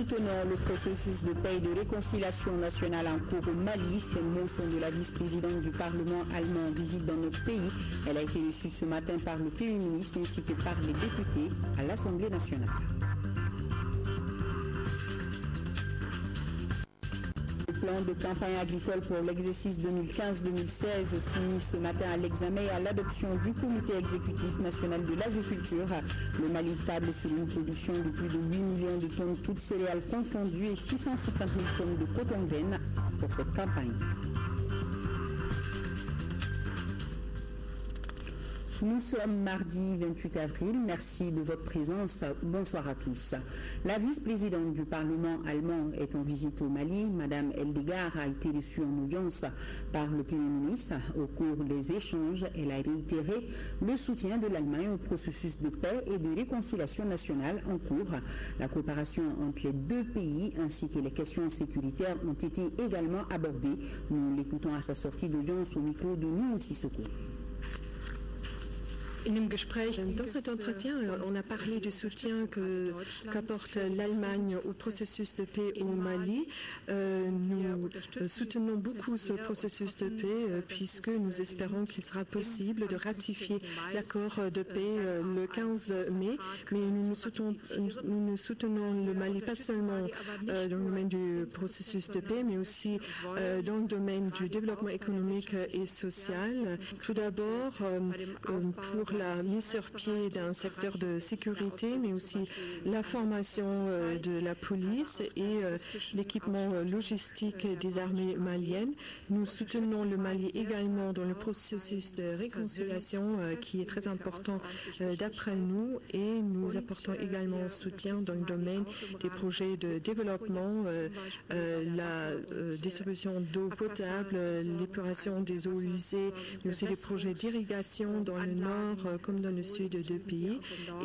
soutenons le processus de paix et de réconciliation nationale en cours au Mali. Ces mots sont de la vice-présidente du Parlement allemand en visite dans notre pays. Elle a été reçue ce matin par le Premier ministre ainsi que par les députés à l'Assemblée nationale. Le plan de campagne agricole pour l'exercice 2015-2016 soumis ce matin à l'examen et à l'adoption du comité exécutif national de l'agriculture. Le Mali table sur une production de plus de 8 millions de tonnes toutes céréales confondues et 650 000 tonnes de coton-graine pour cette campagne. Nous sommes mardi 28 avril. Merci de votre présence. Bonsoir à tous. La vice-présidente du Parlement allemand est en visite au Mali. Madame Eldegard a été reçue en audience par le Premier ministre. Au cours des échanges, elle a réitéré le soutien de l'Allemagne au processus de paix et de réconciliation nationale en cours. La coopération entre les deux pays ainsi que les questions sécuritaires ont été également abordées. Nous l'écoutons à sa sortie d'audience au micro de Nous Sissoko. Dans cet entretien, on a parlé du soutien qu'apporte l'Allemagne au processus de paix au Mali. Nous soutenons beaucoup ce processus de paix puisque nous espérons qu'il sera possible de ratifier l'accord de paix le 15 mai. Mais nous soutenons le Mali pas seulement dans le domaine du processus de paix, mais aussi dans le domaine du développement économique et social. Tout d'abord, pour la mise sur pied d'un secteur de sécurité, mais aussi la formation de la police et l'équipement logistique des armées maliennes. Nous soutenons le Mali également dans le processus de réconciliation qui est très important d'après nous, et nous apportons également soutien dans le domaine des projets de développement, la distribution d'eau potable, l'épuration des eaux usées, mais aussi les projets d'irrigation dans le nord comme dans le sud de deux pays,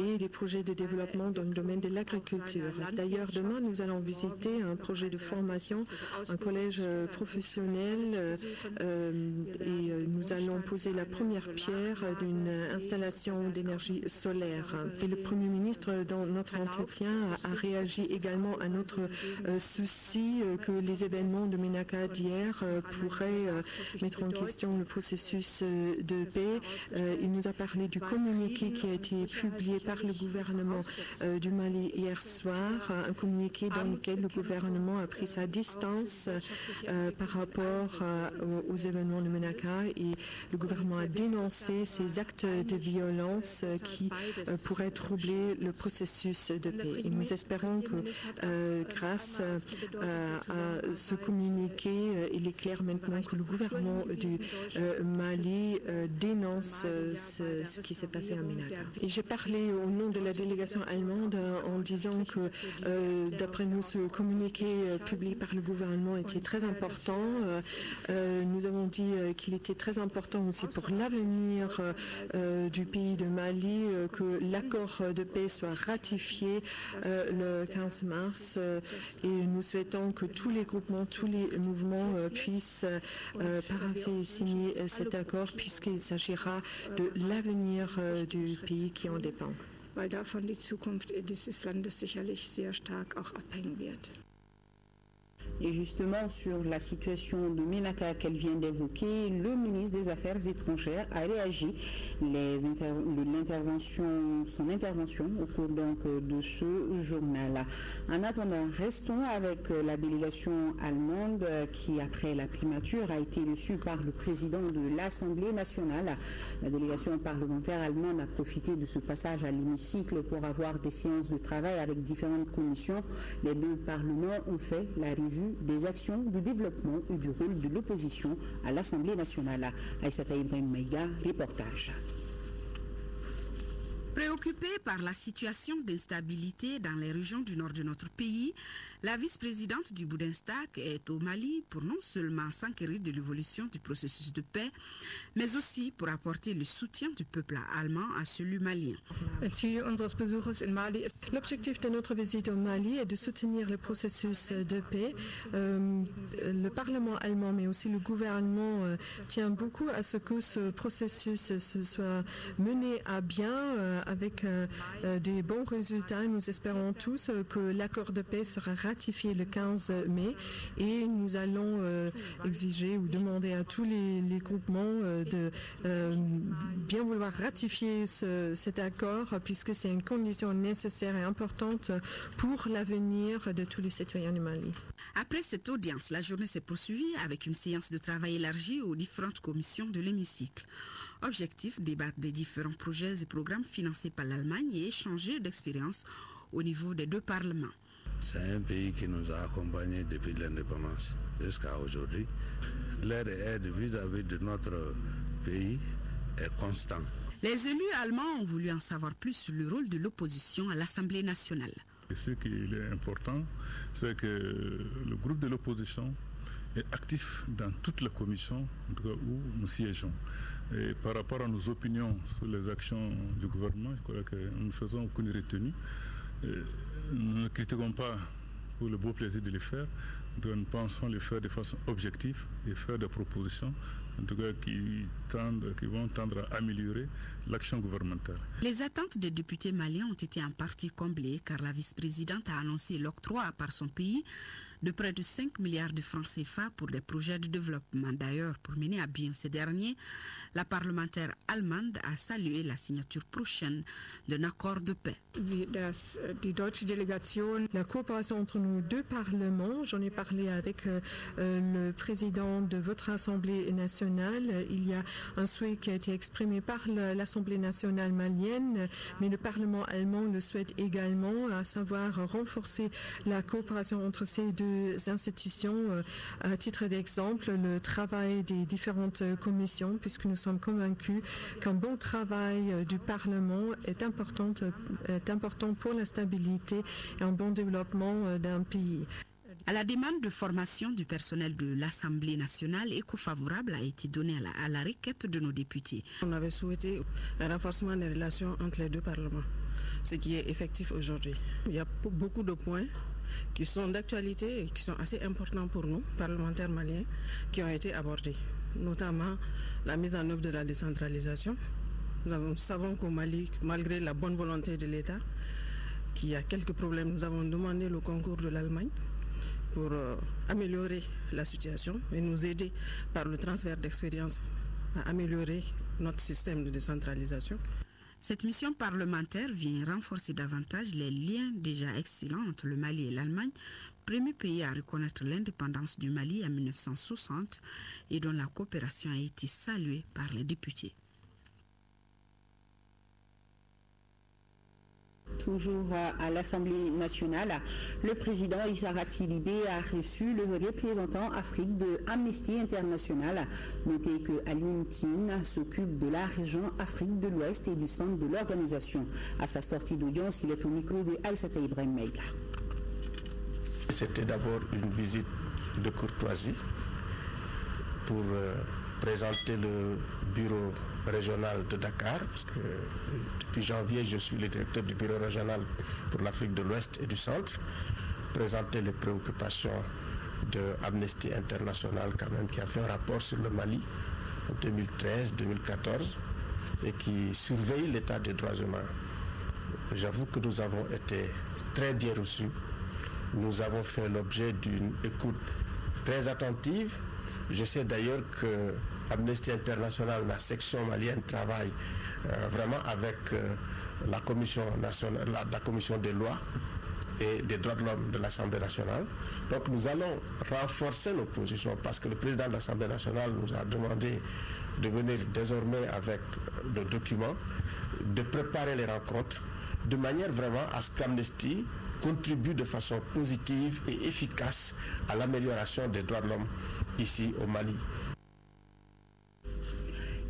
et des projets de développement dans le domaine de l'agriculture. D'ailleurs, demain, nous allons visiter un projet de formation, un collège professionnel, et nous allons poser la première pierre d'une installation d'énergie solaire. Et le Premier ministre, dans notre entretien, a réagi également à notre souci que les événements de Ménaka d'hier pourraient mettre en question le processus de paix. Il nous a parlé du communiqué qui a été publié par le gouvernement du Mali hier soir, un communiqué dans lequel le gouvernement a pris sa distance par rapport aux événements de Ménaka, et le gouvernement a dénoncé ces actes de violence qui pourraient troubler le processus de paix. Et nous espérons que grâce à ce communiqué, il est clair maintenant que le gouvernement du Mali dénonce ce qui s'est passé à Ménaka. Et j'ai parlé au nom de la délégation allemande en disant que d'après nous, ce communiqué publié par le gouvernement était très important. Nous avons dit qu'il était très important aussi pour l'avenir du pays de Mali que l'accord de paix soit ratifié le 15 mars, et nous souhaitons que tous les groupements, tous les mouvements puissent parapher et signer cet accord, puisqu'il s'agira de l'avenir du pays qui en dépend. Weil davon die Zukunft dieses Landes sicherlich sehr stark auch abhängen wird. Et justement, sur la situation de Ménaka qu'elle vient d'évoquer, le ministre des Affaires étrangères a réagi. Son intervention au cours donc de ce journal. En attendant, restons avec la délégation allemande qui, après la primature, a été reçue par le président de l'Assemblée nationale. La délégation parlementaire allemande a profité de ce passage à l'hémicycle pour avoir des séances de travail avec différentes commissions. Les deux parlements ont fait la revue des actions du développement et du rôle de l'opposition à l'Assemblée nationale. Aïssata Ibrahim Maïga, reportage. Préoccupée par la situation d'instabilité dans les régions du nord de notre pays, la vice-présidente du Bundestag est au Mali pour non seulement s'enquérir de l'évolution du processus de paix, mais aussi pour apporter le soutien du peuple allemand à celui malien. L'objectif de notre visite au Mali est de soutenir le processus de paix. Le Parlement allemand, mais aussi le gouvernement, tient beaucoup à ce que ce processus se soit mené à bien avec des bons résultats. Nous espérons tous que l'accord de paix sera ratifié le 15 mai et nous allons exiger ou demander à tous les groupements de bien vouloir ratifier cet accord puisque c'est une condition nécessaire et importante pour l'avenir de tous les citoyens du Mali. Après cette audience, la journée s'est poursuivie avec une séance de travail élargie aux différentes commissions de l'hémicycle. Objectif, débattre des différents projets et programmes financés par l'Allemagne et échanger d'expériences au niveau des deux parlements. C'est un pays qui nous a accompagnés depuis l'indépendance jusqu'à aujourd'hui. Leur aide vis-à-vis de notre pays est constante. Les élus allemands ont voulu en savoir plus sur le rôle de l'opposition à l'Assemblée nationale. Ce qui est important, c'est que le groupe de l'opposition est actif dans toutes les commissions où nous siégeons. Et par rapport à nos opinions sur les actions du gouvernement, je crois que nous ne faisons aucune retenue. Nous ne critiquons pas pour le beau plaisir de les faire. Nous pensons les faire de façon objective et faire des propositions en tout cas qui vont tendre à améliorer l'action gouvernementale. Les attentes des députés maliens ont été en partie comblées car la vice-présidente a annoncé l'octroi par son pays de près de 5 milliards de francs CFA pour des projets de développement. D'ailleurs, pour mener à bien ces derniers, la parlementaire allemande a salué la signature prochaine d'un accord de paix. La coopération entre nos deux parlements, j'en ai parlé avec le président de votre Assemblée nationale. Il y a un souhait qui a été exprimé par l'Assemblée nationale malienne, mais le Parlement allemand le souhaite également, à savoir renforcer la coopération entre ces deux institutions. À titre d'exemple, le travail des différentes commissions, puisque nous sommes convaincus qu'un bon travail du Parlement est important pour la stabilité et un bon développement d'un pays. À la demande de formation du personnel de l'Assemblée nationale, écho favorable a été donné à la requête de nos députés. On avait souhaité un renforcement des relations entre les deux parlements, ce qui est effectif aujourd'hui. Il y a beaucoup de points qui sont d'actualité et qui sont assez importants pour nous, parlementaires maliens, qui ont été abordés, notamment la mise en œuvre de la décentralisation. Nous savons qu'au Mali, malgré la bonne volonté de l'État, qu'il y a quelques problèmes, nous avons demandé le concours de l'Allemagne pour améliorer la situation et nous aider par le transfert d'expérience à améliorer notre système de décentralisation. Cette mission parlementaire vient renforcer davantage les liens déjà excellents entre le Mali et l'Allemagne, premier pays à reconnaître l'indépendance du Mali en 1960 et dont la coopération a été saluée par les députés. Toujours à l'Assemblée nationale, le président Issa Sidibé a reçu le représentant Afrique de Amnesty International. Notez que Alioune Tine s'occupe de la région Afrique de l'Ouest et du centre de l'organisation. À sa sortie d'audience, il est au micro de Aïssata Ibrahim Maïga. C'était d'abord une visite de courtoisie pour présenter le bureau régional de Dakar, parce que depuis janvier, je suis le directeur du bureau régional pour l'Afrique de l'Ouest et du Centre, présenter les préoccupations de Amnesty International quand même, qui a fait un rapport sur le Mali en 2013-2014 et qui surveille l'état des droits humains. J'avoue que nous avons été très bien reçus. Nous avons fait l'objet d'une écoute très attentive. Je sais d'ailleurs que Amnesty International, la section malienne, travaille vraiment avec la commission nationale, la commission des lois et des droits de l'homme de l'Assemblée nationale. Donc nous allons renforcer nos positions parce que le président de l'Assemblée nationale nous a demandé de venir désormais avec nos documents, de préparer les rencontres de manière vraiment à ce qu'Amnesty contribue de façon positive et efficace à l'amélioration des droits de l'homme ici au Mali.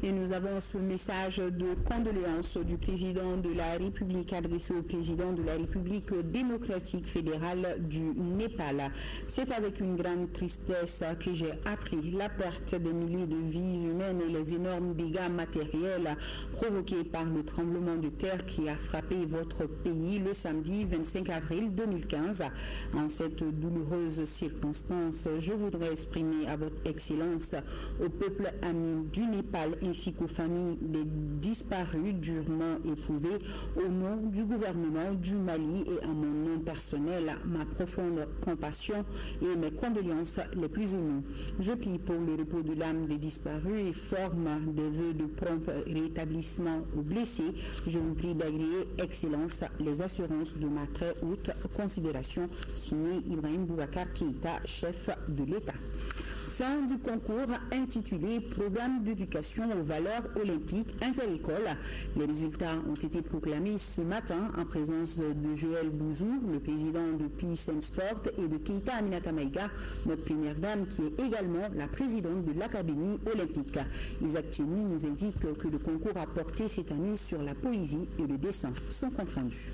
Et nous avons ce message de condoléances du président de la République adressé au président de la République démocratique fédérale du Népal. C'est avec une grande tristesse que j'ai appris la perte des milliers de vies humaines et les énormes dégâts matériels provoqués par le tremblement de terre qui a frappé votre pays le samedi 25 avril 2015. En cette douloureuse circonstance, je voudrais exprimer à votre Excellence, au peuple ami du Népal ainsi qu'aux familles des disparus durement éprouvées. Au nom du gouvernement du Mali et à mon nom personnel, ma profonde compassion et mes condoléances les plus émues. Je prie pour le repos de l'âme des disparus et forme des vœux de prompt rétablissement aux blessés. Je vous prie d'agréer, Excellence, les assurances de ma très haute considération. Signé Ibrahim Boubacar Keïta, chef de l'État. Fin du concours intitulé Programme d'éducation aux valeurs olympiques interécoles. Les résultats ont été proclamés ce matin en présence de Joël Bouzou, le président de Peace and Sport, et de Keïta Aminata Maïga, notre première dame, qui est également la présidente de l'Académie olympique. Isaac Tchéni nous indique que le concours a porté cette année sur la poésie et le dessin. Son compte rendu.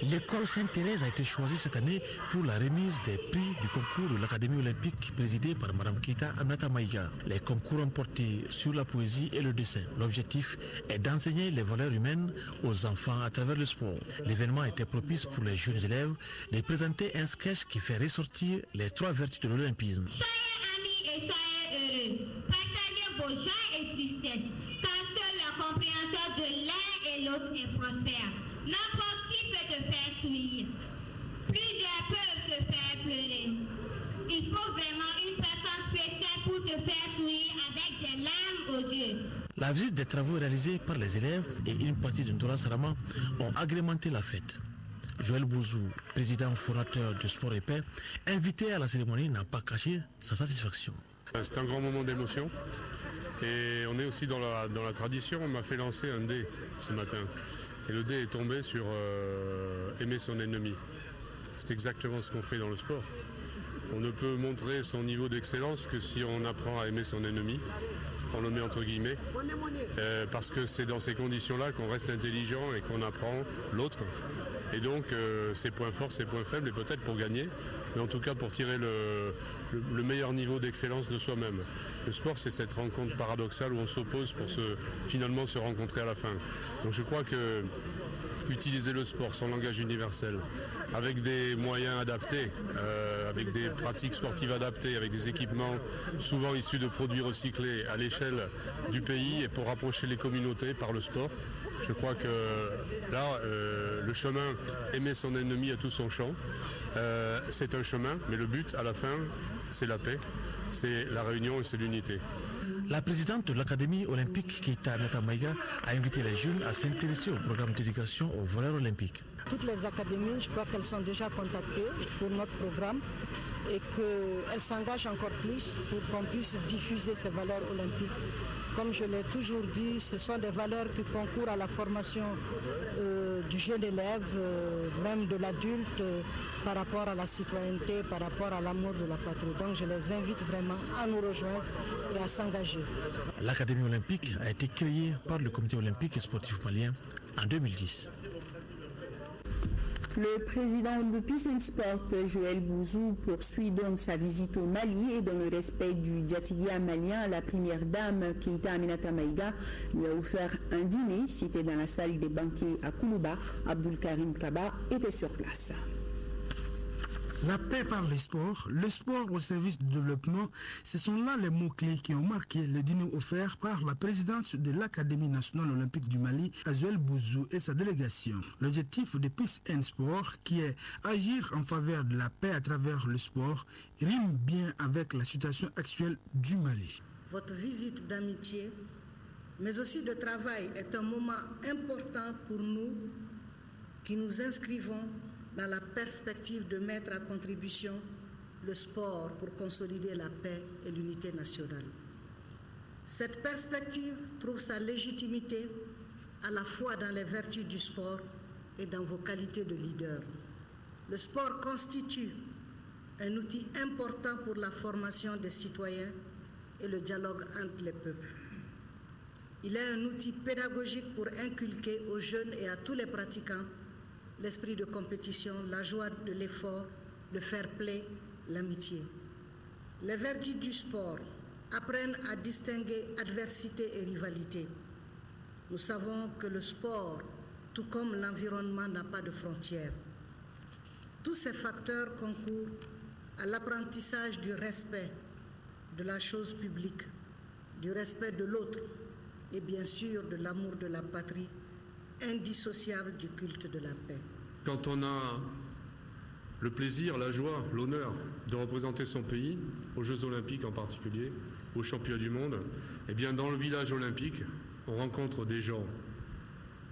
L'école Sainte-Thérèse a été choisie cette année pour la remise des prix du concours de l'Académie olympique présidée par Mme Keïta Aminata Maïga. Les concours ont porté sur la poésie et le dessin. L'objectif est d'enseigner les valeurs humaines aux enfants à travers le sport. L'événement était propice pour les jeunes élèves de présenter un sketch qui fait ressortir les 3 vertus de l'olympisme. Soyez amis et soyez heureux. Partagez vos joies et tristesses, car seule la compréhension de l'un et l'autre est prospère. N'importe qui peut te faire sourire. Plusieurs peuvent te faire pleurer. Il faut vraiment une personne spéciale pour te faire sourire avec des larmes aux yeux. La visite des travaux réalisés par les élèves et une partie de Ndola Sarama ont agrémenté la fête. Joël Bouzou, président fondateur de Sport et Paix, invité à la cérémonie, n'a pas caché sa satisfaction. C'est un grand moment d'émotion et on est aussi dans la tradition. On m'a fait lancer un dé ce matin. Et le dé est tombé sur aimer son ennemi. C'est exactement ce qu'on fait dans le sport. On ne peut montrer son niveau d'excellence que si on apprend à aimer son ennemi. On le met entre guillemets. Parce que c'est dans ces conditions-là qu'on reste intelligent et qu'on apprend l'autre. Et donc ses points forts, ses points faibles, et peut-être pour gagner, mais en tout cas pour tirer le meilleur niveau d'excellence de soi-même. Le sport, c'est cette rencontre paradoxale où on s'oppose pour finalement se rencontrer à la fin. Donc je crois que utiliser le sport, son langage universel, avec des moyens adaptés, avec des pratiques sportives adaptées, avec des équipements souvent issus de produits recyclés à l'échelle du pays et pour rapprocher les communautés par le sport. Je crois que là, le chemin, aimer son ennemi à tout son champ, c'est un chemin, mais le but à la fin, c'est la paix, c'est la réunion et c'est l'unité. La présidente de l'Académie olympique, Keïta Aminata Maïga, a invité les jeunes à s'intéresser au programme d'éducation aux valeurs olympiques. Toutes les académies, je crois qu'elles sont déjà contactées pour notre programme et qu'elles s'engagent encore plus pour qu'on puisse diffuser ces valeurs olympiques. Comme je l'ai toujours dit, ce sont des valeurs qui concourent à la formation du jeune élève, même de l'adulte, par rapport à la citoyenneté, par rapport à l'amour de la patrie. Donc je les invite vraiment à nous rejoindre et à s'engager. L'Académie olympique a été créée par le Comité olympique et sportif malien en 2010. Le président de Peace and Sport, Joël Bouzou, poursuit donc sa visite au Mali et dans le respect du Djatigia malien, la première dame, Keïta Aminata Maïga, lui a offert un dîner. C'était dans la salle des banquets à Koulouba. Abdul Karim Kaba était sur place. La paix par le sport au service du développement, ce sont là les mots-clés qui ont marqué le dîner offert par la présidente de l'Académie nationale olympique du Mali, Joël Bouzou et sa délégation. L'objectif de Peace and Sport, qui est agir en faveur de la paix à travers le sport, rime bien avec la situation actuelle du Mali. Votre visite d'amitié, mais aussi de travail, est un moment important pour nous qui nous inscrivons dans la perspective de mettre à contribution le sport pour consolider la paix et l'unité nationale. Cette perspective trouve sa légitimité à la fois dans les vertus du sport et dans vos qualités de leader. Le sport constitue un outil important pour la formation des citoyens et le dialogue entre les peuples. Il est un outil pédagogique pour inculquer aux jeunes et à tous les pratiquants l'esprit de compétition, la joie de l'effort, le fair play, l'amitié. Les vertus du sport apprennent à distinguer adversité et rivalité. Nous savons que le sport, tout comme l'environnement, n'a pas de frontières. Tous ces facteurs concourent à l'apprentissage du respect de la chose publique, du respect de l'autre et bien sûr de l'amour de la patrie, indissociable du culte de la paix. Quand on a le plaisir, la joie, l'honneur de représenter son pays, aux Jeux Olympiques en particulier, aux Championnats du monde, eh bien dans le village olympique, on rencontre des gens,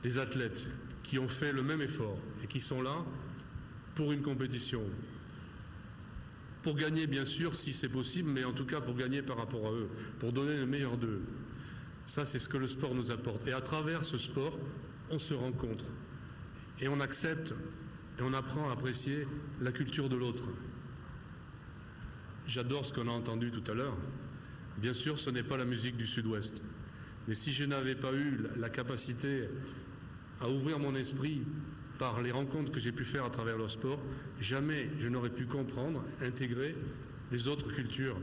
des athlètes qui ont fait le même effort et qui sont là pour une compétition. Pour gagner, bien sûr, si c'est possible, mais en tout cas pour gagner par rapport à eux, pour donner le meilleur d'eux. Ça, c'est ce que le sport nous apporte. Et à travers ce sport, on se rencontre. Et on accepte et on apprend à apprécier la culture de l'autre. J'adore ce qu'on a entendu tout à l'heure. Bien sûr, ce n'est pas la musique du Sud-Ouest. Mais si je n'avais pas eu la capacité à ouvrir mon esprit par les rencontres que j'ai pu faire à travers le sport, jamais je n'aurais pu comprendre, intégrer les autres cultures.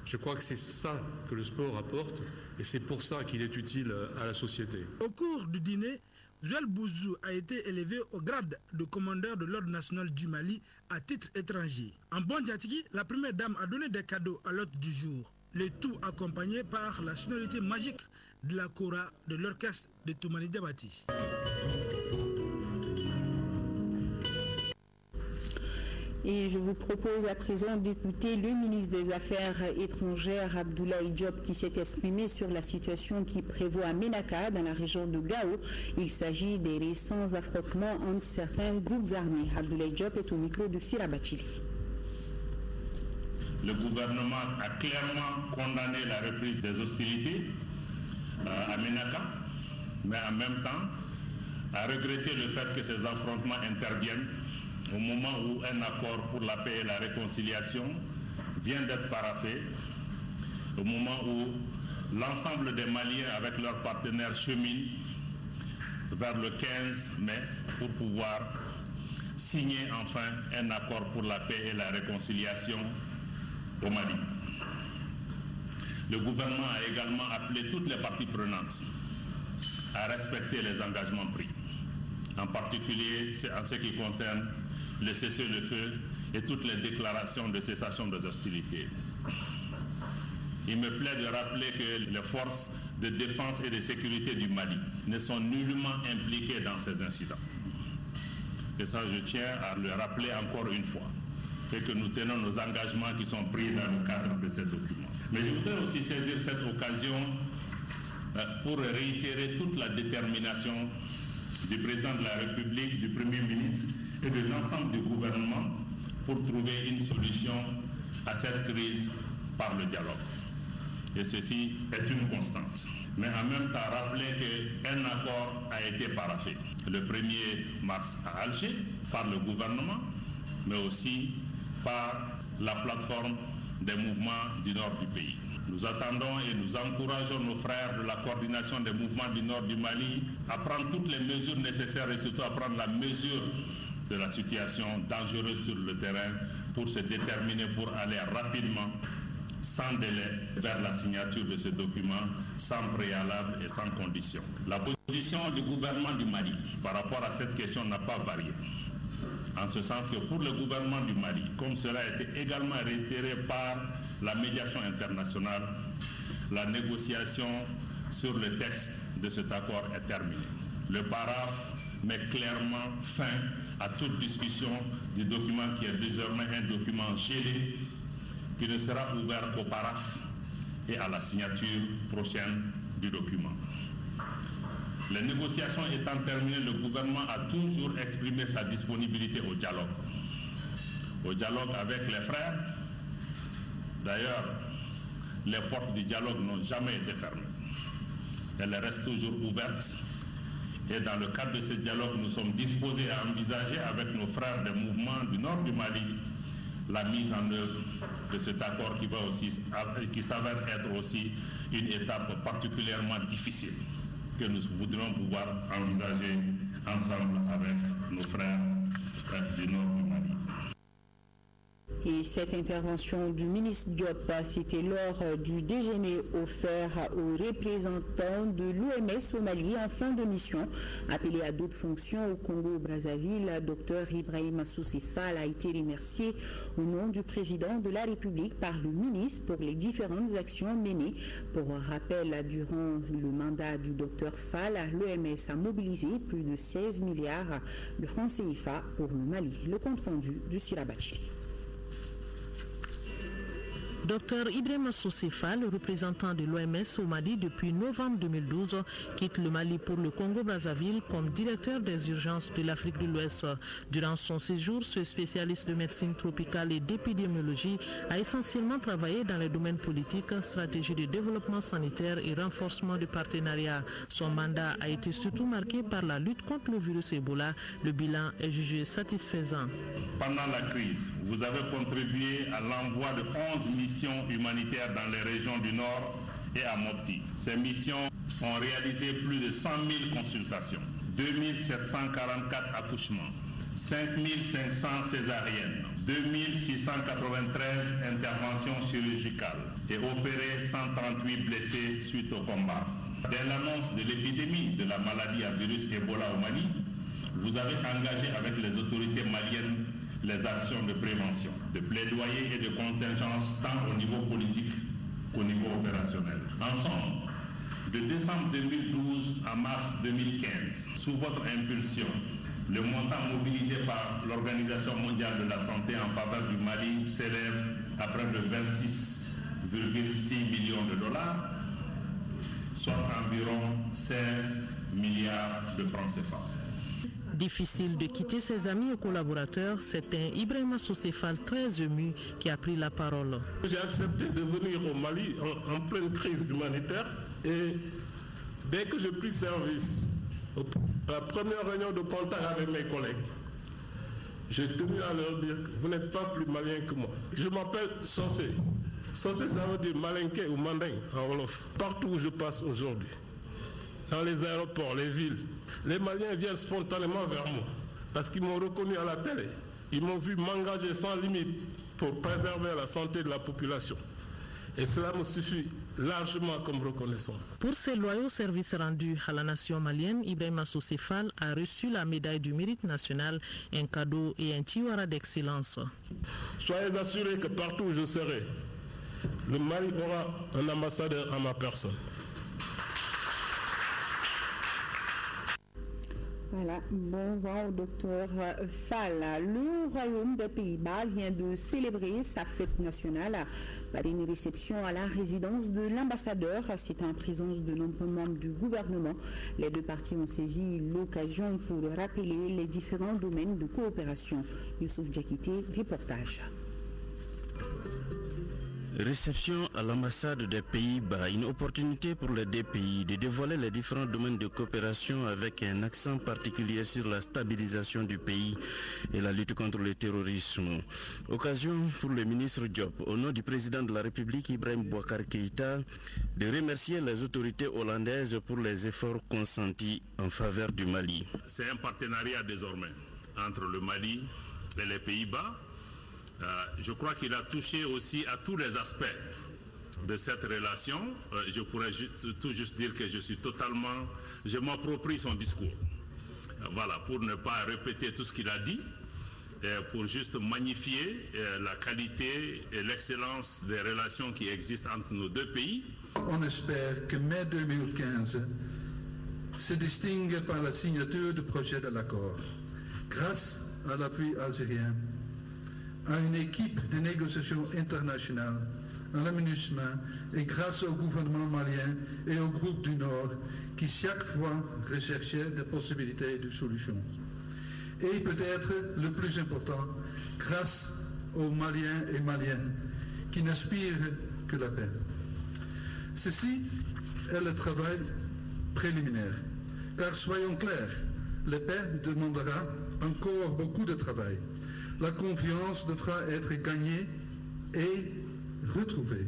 Je crois que c'est ça que le sport apporte et c'est pour ça qu'il est utile à la société. Au cours du dîner, Joël Bouzou a été élevé au grade de commandeur de l'Ordre national du Mali à titre étranger. En Bondiatiki, la première dame a donné des cadeaux à l'hôte du jour. Le tout accompagné par la sonorité magique de la kora de l'orchestre de Toumani Diabati. Et je vous propose à présent d'écouter le ministre des Affaires étrangères, Abdoulaye Diop, qui s'est exprimé sur la situation qui prévaut à Ménaka, dans la région de Gao. Il s'agit des récents affrontements entre certains groupes armés. Abdoulaye Diop est au micro de Sirabachili. Le gouvernement a clairement condamné la reprise des hostilités à Ménaka, mais en même temps a regretté le fait que ces affrontements interviennent au moment où un accord pour la paix et la réconciliation vient d'être paraphé, au moment où l'ensemble des Maliens avec leurs partenaires cheminent vers le 15 mai pour pouvoir signer enfin un accord pour la paix et la réconciliation au Mali. Le gouvernement a également appelé toutes les parties prenantes à respecter les engagements pris, en particulier en ce qui concerne le cessez-le-feu et toutes les déclarations de cessation des hostilités. Il me plaît de rappeler que les forces de défense et de sécurité du Mali ne sont nullement impliquées dans ces incidents. Et ça, je tiens à le rappeler encore une fois, et que nous tenons nos engagements qui sont pris dans le cadre de ces documents. Mais je voudrais aussi saisir cette occasion pour réitérer toute la détermination du président de la République, du Premier ministre et de l'ensemble du gouvernement pour trouver une solution à cette crise par le dialogue. Et ceci est une constante. Mais en même temps, rappeler qu'un accord a été paraphé le 1er mars à Alger par le gouvernement, mais aussi par la plateforme des mouvements du nord du pays. Nous attendons et nous encourageons nos frères de la coordination des mouvements du nord du Mali à prendre toutes les mesures nécessaires et surtout à prendre la mesure de la situation dangereuse sur le terrain pour se déterminer pour aller rapidement, sans délai, vers la signature de ce document, sans préalable et sans condition. La position du gouvernement du Mali par rapport à cette question n'a pas varié. En ce sens que pour le gouvernement du Mali, comme cela a été également réitéré par la médiation internationale, la négociation sur le texte de cet accord est terminée. Le paraphe met clairement fin à toute discussion du document qui est désormais un document gelé qui ne sera ouvert qu'au paraphe et à la signature prochaine du document. Les négociations étant terminées, le gouvernement a toujours exprimé sa disponibilité au dialogue avec les frères. D'ailleurs, les portes du dialogue n'ont jamais été fermées. Elles restent toujours ouvertes. Et dans le cadre de ce dialogue, nous sommes disposés à envisager avec nos frères des mouvements du nord du Mali la mise en œuvre de cet accord qui s'avère être aussi une étape particulièrement difficile que nous voudrions pouvoir envisager ensemble avec nos frères du nord du Mali. Et cette intervention du ministre Diop, c'était lors du déjeuner offert aux représentants de l'OMS au Mali en fin de mission. Appelé à d'autres fonctions au Congo-Brazzaville, Dr Ibrahima Sosé Fall a été remercié au nom du président de la République par le ministre pour les différentes actions menées. Pour rappel, durant le mandat du Dr Fall, l'OMS a mobilisé plus de 16 milliards de francs CFA pour le Mali. Le compte rendu de Sira Bachili. Dr Ibrahima Sosé Fall, représentant de l'OMS au Mali depuis novembre 2012, quitte le Mali pour le Congo-Brazzaville comme directeur des urgences de l'Afrique de l'Ouest. Durant son séjour, ce spécialiste de médecine tropicale et d'épidémiologie a essentiellement travaillé dans les domaines politiques, stratégie de développement sanitaire et renforcement de partenariats. Son mandat a été surtout marqué par la lutte contre le virus Ebola. Le bilan est jugé satisfaisant. Pendant la crise, vous avez contribué à l'envoi de 11 missions humanitaires dans les régions du Nord et à Mopti. Ces missions ont réalisé plus de 100 000 consultations, 2744 accouchements, 5500 césariennes, 2693 interventions chirurgicales et opéré 138 blessés suite au combat. Dès l'annonce de l'épidémie de la maladie à virus Ebola au Mali, vous avez engagé avec les autorités maliennes les actions de prévention, de plaidoyer et de contingence tant au niveau politique qu'au niveau opérationnel. Ensemble, de décembre 2012 à mars 2015, sous votre impulsion, le montant mobilisé par l'Organisation mondiale de la santé en faveur du Mali s'élève à près de 26,6 millions de dollars, soit environ 16 milliards de francs CFA. Difficile de quitter ses amis et collaborateurs, c'est un Ibrahima Sosé Fall très ému qui a pris la parole. J'ai accepté de venir au Mali en pleine crise humanitaire et dès que j'ai pris service, à la première réunion de contact avec mes collègues, j'ai tenu à leur dire que vous n'êtes pas plus malien que moi. Je m'appelle Sosé. Sosé, ça veut dire malinké ou manding en Wolof. Partout où je passe aujourd'hui, dans les aéroports, les villes, les Maliens viennent spontanément vers moi parce qu'ils m'ont reconnu à la télé. Ils m'ont vu m'engager sans limite pour préserver la santé de la population. Et cela me suffit largement comme reconnaissance. Pour ses loyaux services rendus à la nation malienne, Ibrahima Sosé Fall a reçu la médaille du mérite national, un cadeau et un tiwara d'excellence. Soyez assurés que partout où je serai, le Mali aura un ambassadeur à ma personne. Voilà, bon vent au docteur Fall. Le Royaume des Pays-Bas vient de célébrer sa fête nationale par une réception à la résidence de l'ambassadeur. C'est en présence de nombreux membres du gouvernement. Les deux parties ont saisi l'occasion pour rappeler les différents domaines de coopération. Youssouf Diakité, reportage. Réception à l'ambassade des Pays-Bas, une opportunité pour les deux pays de dévoiler les différents domaines de coopération avec un accent particulier sur la stabilisation du pays et la lutte contre le terrorisme. Occasion pour le ministre Diop, au nom du président de la République Ibrahim Boubacar Keïta, de remercier les autorités hollandaises pour les efforts consentis en faveur du Mali. C'est un partenariat désormais entre le Mali et les Pays-Bas. Je crois qu'il a touché aussi à tous les aspects de cette relation. Je pourrais tout juste dire que je m'approprie son discours. Voilà, pour ne pas répéter tout ce qu'il a dit, pour juste magnifier la qualité et l'excellence des relations qui existent entre nos deux pays. On espère que mai 2015 se distingue par la signature du projet de l'accord. Grâce à l'appui algérien, à une équipe de négociation internationale, à la MINUSMA et grâce au gouvernement malien et au groupe du Nord qui chaque fois recherchaient des possibilités de solutions. Et peut-être le plus important, grâce aux Maliens et Maliennes qui n'aspirent que la paix. Ceci est le travail préliminaire, car soyons clairs, la paix demandera encore beaucoup de travail. La confiance devra être gagnée et retrouvée.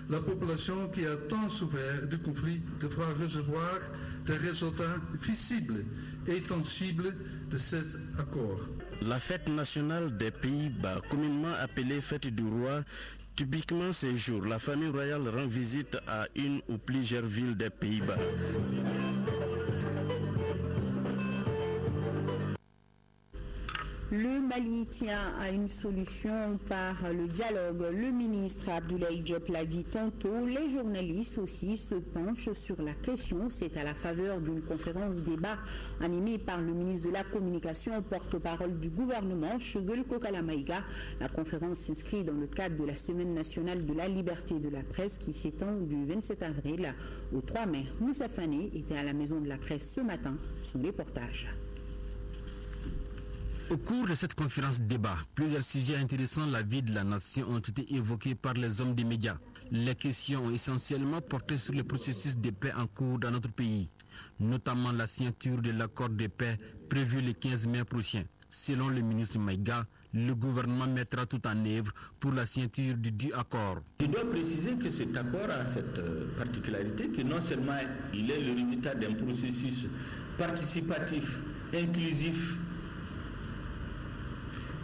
La population qui a tant souffert du conflit devra recevoir des résultats visibles et tangibles de cet accord. La fête nationale des Pays-Bas, communément appelée fête du roi, typiquement ces jours, la famille royale rend visite à une ou plusieurs villes des Pays-Bas. Le Mali tient à une solution par le dialogue. Le ministre Abdoulaye Diop l'a dit tantôt. Les journalistes aussi se penchent sur la question. C'est à la faveur d'une conférence débat animée par le ministre de la Communication, porte-parole du gouvernement, Choguel Kokala Maïga. La conférence s'inscrit dans le cadre de la Semaine nationale de la liberté de la presse qui s'étend du 27 avril au 3 mai. Moussa Fane était à la Maison de la Presse ce matin. Son reportage. Au cours de cette conférence débat, plusieurs sujets intéressant la vie de la nation ont été évoqués par les hommes des médias. Les questions ont essentiellement porté sur le processus de paix en cours dans notre pays, notamment la signature de l'accord de paix prévu le 15 mai prochain. Selon le ministre Maïga, le gouvernement mettra tout en œuvre pour la signature du dit accord. Je dois préciser que cet accord a cette particularité que non seulement il est le résultat d'un processus participatif, inclusif,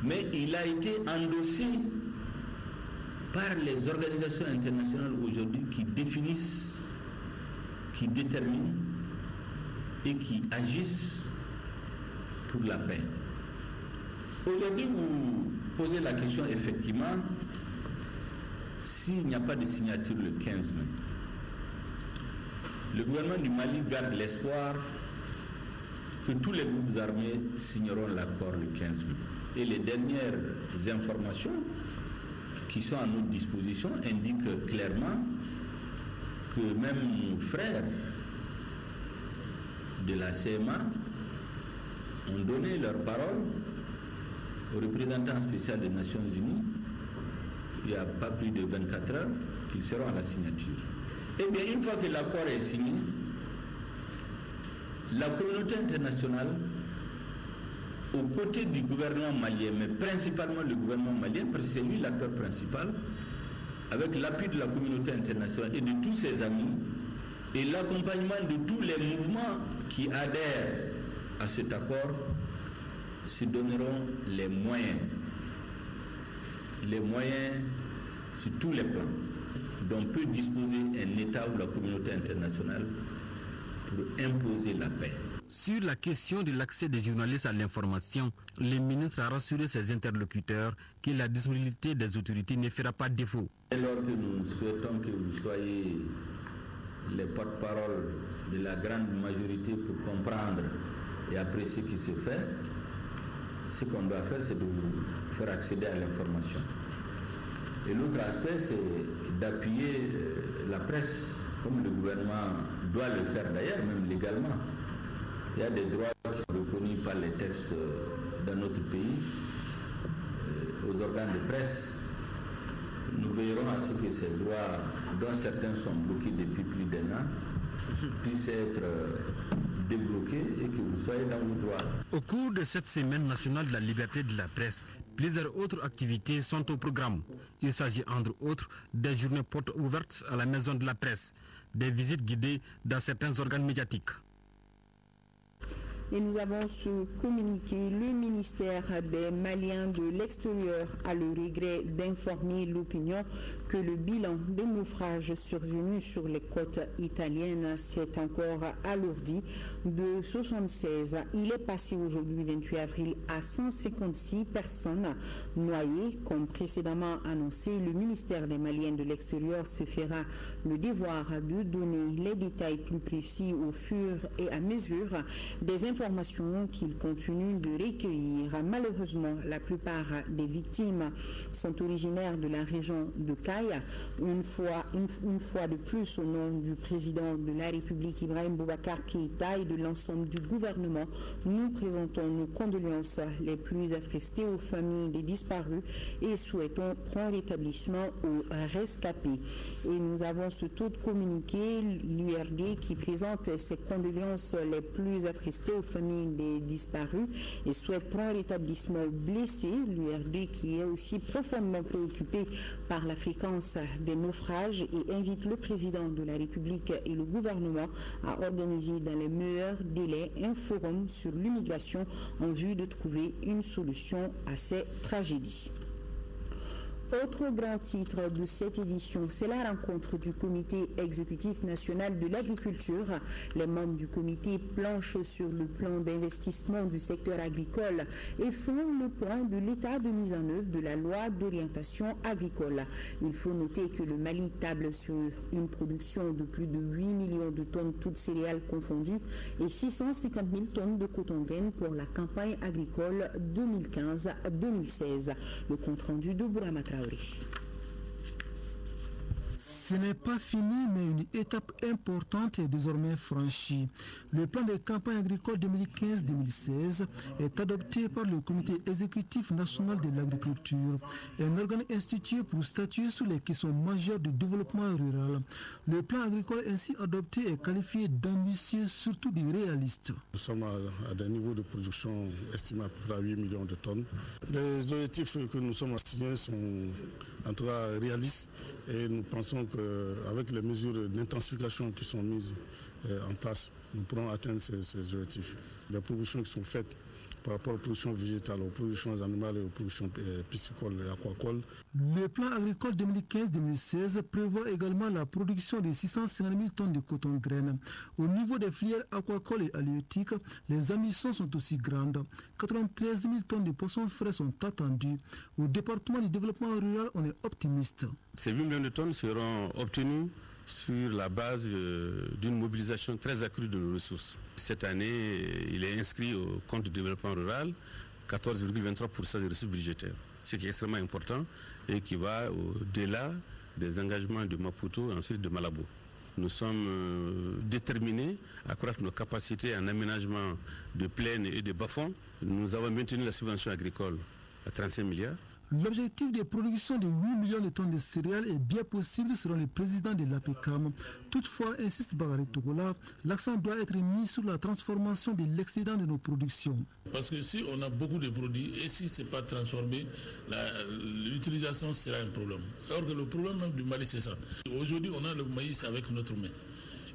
mais il a été endossé par les organisations internationales aujourd'hui qui définissent, qui déterminent et qui agissent pour la paix. Aujourd'hui, vous posez la question effectivement, s'il n'y a pas de signature le 15 mai, le gouvernement du Mali garde l'espoir que tous les groupes armés signeront l'accord le 15 mai. Et les dernières informations qui sont à notre disposition indiquent clairement que même nos frères de la CMA ont donné leur parole au représentant spécial des Nations Unies il n'y a pas plus de 24 heures qu'ils seront à la signature. Eh bien, une fois que l'accord est signé, la communauté internationale, aux côtés du gouvernement malien, mais principalement le gouvernement malien, parce que c'est lui l'acteur principal, avec l'appui de la communauté internationale et de tous ses amis, et l'accompagnement de tous les mouvements qui adhèrent à cet accord, se donneront les moyens sur tous les plans dont peut disposer un État ou la communauté internationale pour imposer la paix. Sur la question de l'accès des journalistes à l'information, le ministre a rassuré ses interlocuteurs que la disponibilité des autorités ne fera pas défaut. Alors que nous souhaitons que vous soyez les porte-parole de la grande majorité pour comprendre et apprécier ce qui se fait, ce qu'on doit faire, c'est de vous faire accéder à l'information. Et l'autre aspect, c'est d'appuyer la presse, comme le gouvernement doit le faire d'ailleurs, même légalement. Il y a des droits qui sont reconnus par les textes dans notre pays, aux organes de presse. Nous veillerons à ce que ces droits, dont certains sont bloqués depuis plus d'1 an, puissent être débloqués et que vous soyez dans vos droits. Au cours de cette semaine nationale de la liberté de la presse, plusieurs autres activités sont au programme. Il s'agit entre autres des journées portes ouvertes à la maison de la presse, des visites guidées dans certains organes médiatiques. Et nous avons su communiquer, le ministère des Maliens de l'extérieur a le regret d'informer l'opinion que le bilan des naufrages survenus sur les côtes italiennes s'est encore alourdi de 76. Il est passé aujourd'hui 28 avril à 156 personnes noyées. Comme précédemment annoncé, le ministère des Maliens de l'extérieur se fera le devoir de donner les détails plus précis au fur et à mesure des informations qu'il continue de recueillir. Malheureusement, la plupart des victimes sont originaires de la région de Caille. Une fois de plus, au nom du président de la République, Ibrahim Boubacar Keïta, et de l'ensemble du gouvernement, nous présentons nos condoléances les plus attristées aux familles des disparus et souhaitons prompt rétablissement aux rescapés. Et nous avons ce taux de communiqué, l'URD, qui présente ses condoléances les plus attristées aux familles des disparus et souhaite prompt rétablissement aux blessés. L'URD qui est aussi profondément préoccupé par la fréquence des naufrages et invite le président de la République et le gouvernement à organiser dans les meilleurs délais un forum sur l'immigration en vue de trouver une solution à ces tragédies. Autre grand titre de cette édition, c'est la rencontre du comité exécutif national de l'agriculture. Les membres du comité planchent sur le plan d'investissement du secteur agricole et font le point de l'état de mise en œuvre de la loi d'orientation agricole. Il faut noter que le Mali table sur une production de plus de 8 millions de tonnes toutes céréales confondues et 650 000 tonnes de coton-graine pour la campagne agricole 2015-2016. Le compte-rendu de Bourama Traoré. Ce n'est pas fini, mais une étape importante est désormais franchie. Le plan de campagne agricole 2015-2016 est adopté par le Comité exécutif national de l'agriculture, un organe institué pour statuer sur les questions majeures du développement rural. Le plan agricole ainsi adopté est qualifié d'ambitieux, surtout de réaliste. Nous sommes à des niveaux de production estimés à peu près à 8 millions de tonnes. Les objectifs que nous sommes assignés sont en tout cas réalistes et nous pensons qu'avec les mesures d'intensification qui sont mises en place, nous pourrons atteindre ces objectifs. Les propositions qui sont faites par rapport aux productions végétales, aux productions animales et aux productions piscicoles et aquacoles. Le plan agricole 2015-2016 prévoit également la production de 650 000 tonnes de coton-graine. Au niveau des filières aquacoles et halieutiques, les ambitions sont aussi grandes. 93 000 tonnes de poissons frais sont attendues. Au département du développement rural, on est optimiste. Ces 8 millions de tonnes seront obtenues sur la base d'une mobilisation très accrue de nos ressources. Cette année, il est inscrit au compte de développement rural 14,23% des ressources budgétaires, ce qui est extrêmement important et qui va au-delà des engagements de Maputo et ensuite de Malabo. Nous sommes déterminés à accroître nos capacités en aménagement de plaines et de bas-fonds. Nous avons maintenu la subvention agricole à 35 milliards. L'objectif de production de 8 millions de tonnes de céréales est bien possible selon le président de l'APECAM. Toutefois, insiste Bakary Togola, l'accent doit être mis sur la transformation de l'excédent de nos productions. Parce que si on a beaucoup de produits et si ce n'est pas transformé, l'utilisation sera un problème. Or que le problème même du Mali, c'est ça. Aujourd'hui, on a le maïs avec notre main.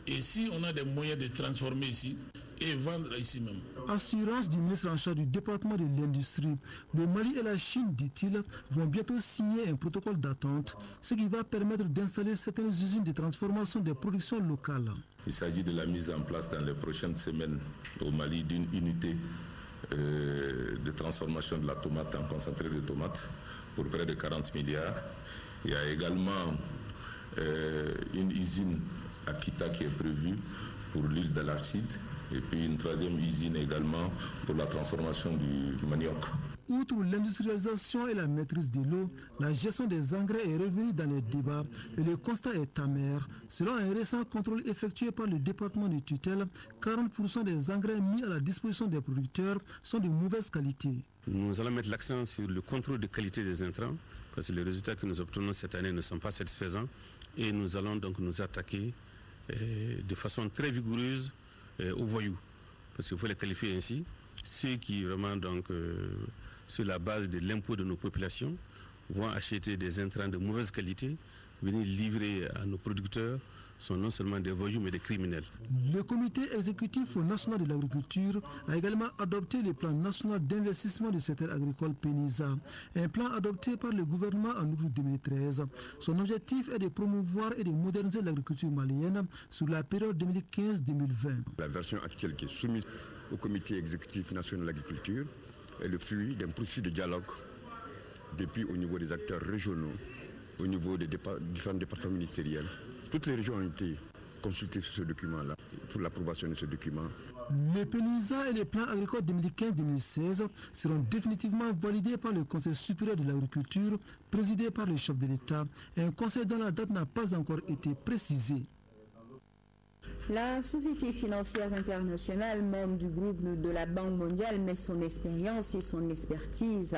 Et si on a des moyens de transformer ici et vendre ici même. Assurance du ministre en charge du département de l'industrie. Le Mali et la Chine, dit-il, vont bientôt signer un protocole d'attente, ce qui va permettre d'installer certaines usines de transformation des productions locales. Il s'agit de la mise en place dans les prochaines semaines au Mali d'une unité de transformation de la tomate en concentré de tomate pour près de 40 milliards. Il y a également une usine à Kita qui est prévue pour l'huile de l'arachide et puis une troisième usine également pour la transformation du manioc. Outre l'industrialisation et la maîtrise de l'eau, la gestion des engrais est revenue dans les débats et le constat est amer. Selon un récent contrôle effectué par le département de tutelle, 40% des engrais mis à la disposition des producteurs sont de mauvaise qualité. Nous allons mettre l'accent sur le contrôle de qualité des intrants parce que les résultats que nous obtenons cette année ne sont pas satisfaisants et nous allons donc nous attaquer de façon très vigoureuse aux voyous, parce qu'il faut les qualifier ainsi, ceux qui vraiment donc sur la base de l'impôt de nos populations vont acheter des intrants de mauvaise qualité, venir livrer à nos producteurs sont non seulement des voyous mais des criminels. Le comité exécutif national de l'agriculture a également adopté le plan national d'investissement du secteur agricole PENISA, un plan adopté par le gouvernement en août 2013. Son objectif est de promouvoir et de moderniser l'agriculture malienne sur la période 2015-2020. La version actuelle qui est soumise au comité exécutif national de l'agriculture est le fruit d'un processus de dialogue depuis au niveau des acteurs régionaux, au niveau des différents départements ministériels. Toutes les régions ont été consultées sur ce document-là, pour l'approbation de ce document. Les PENISA et les plans agricoles 2015-2016 seront définitivement validés par le Conseil supérieur de l'agriculture, présidé par le chef de l'État, un conseil dont la date n'a pas encore été précisée. La Société financière internationale, membre du groupe de la Banque mondiale, met son expérience et son expertise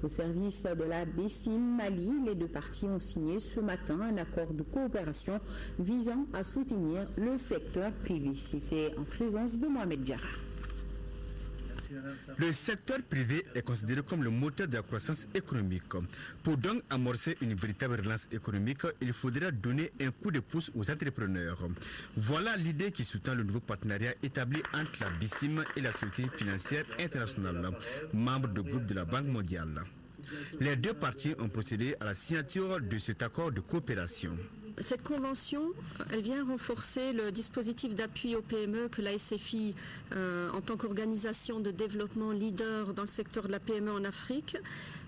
au service de la BCIM Mali. Les deux parties ont signé ce matin un accord de coopération visant à soutenir le secteur privé. C'était en présence de Mohamed Diarra. Le secteur privé est considéré comme le moteur de la croissance économique. Pour donc amorcer une véritable relance économique, il faudra donner un coup de pouce aux entrepreneurs. Voilà l'idée qui sous-tend le nouveau partenariat établi entre la BICIM et la Société financière internationale, membre du groupe de la Banque mondiale. Les deux parties ont procédé à la signature de cet accord de coopération. Cette convention, elle vient renforcer le dispositif d'appui aux PME que la SFI, en tant qu'organisation de développement leader dans le secteur de la PME en Afrique,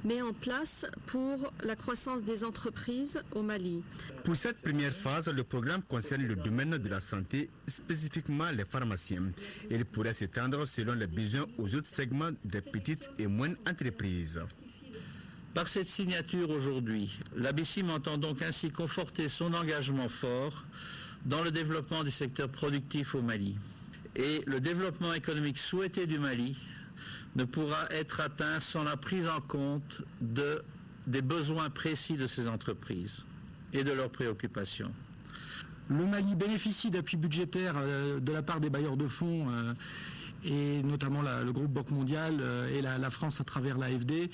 met en place pour la croissance des entreprises au Mali. Pour cette première phase, le programme concerne le domaine de la santé, spécifiquement les pharmaciens. Il pourrait s'étendre selon les besoins aux autres segments des petites et moyennes entreprises. Par cette signature aujourd'hui, la BICIM entend donc ainsi conforter son engagement fort dans le développement du secteur productif au Mali. Et le développement économique souhaité du Mali ne pourra être atteint sans la prise en compte des besoins précis de ces entreprises et de leurs préoccupations. Le Mali bénéficie d'appui budgétaire de la part des bailleurs de fonds et notamment le groupe Banque mondiale et la France à travers l'AFD.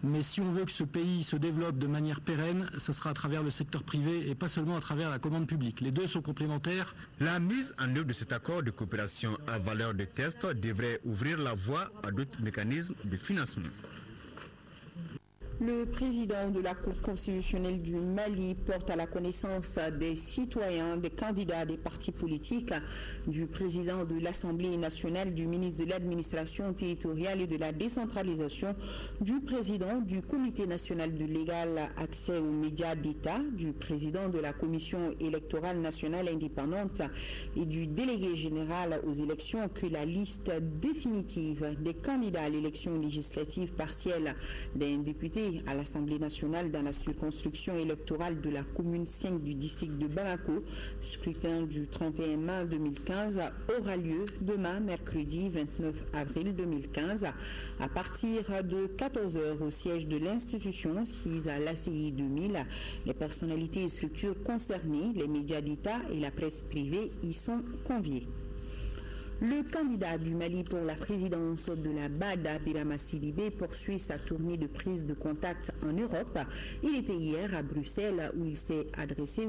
Mais si on veut que ce pays se développe de manière pérenne, ce sera à travers le secteur privé et pas seulement à travers la commande publique. Les deux sont complémentaires. La mise en œuvre de cet accord de coopération à valeur de test devrait ouvrir la voie à d'autres mécanismes de financement. Le président de la Cour constitutionnelle du Mali porte à la connaissance des citoyens, des candidats des partis politiques, du président de l'Assemblée nationale, du ministre de l'administration territoriale et de la décentralisation, du président du Comité national de l'égal accès aux médias d'État, du président de la Commission électorale nationale indépendante et du délégué général aux élections que la liste définitive des candidats à l'élection législative partielle d'un député à l'Assemblée nationale dans la circonscription électorale de la commune 5 du district de Bamako, scrutin du 31 mai 2015, aura lieu demain, mercredi 29 avril 2015, à partir de 14h au siège de l'institution, 6 à l'ACI 2000. Les personnalités et structures concernées, les médias d'État et la presse privée y sont conviés. Le candidat du Mali pour la présidence de la BAD, Birama Sidibé, poursuit sa tournée de prise de contact en Europe. Il était hier à Bruxelles où il s'est adressé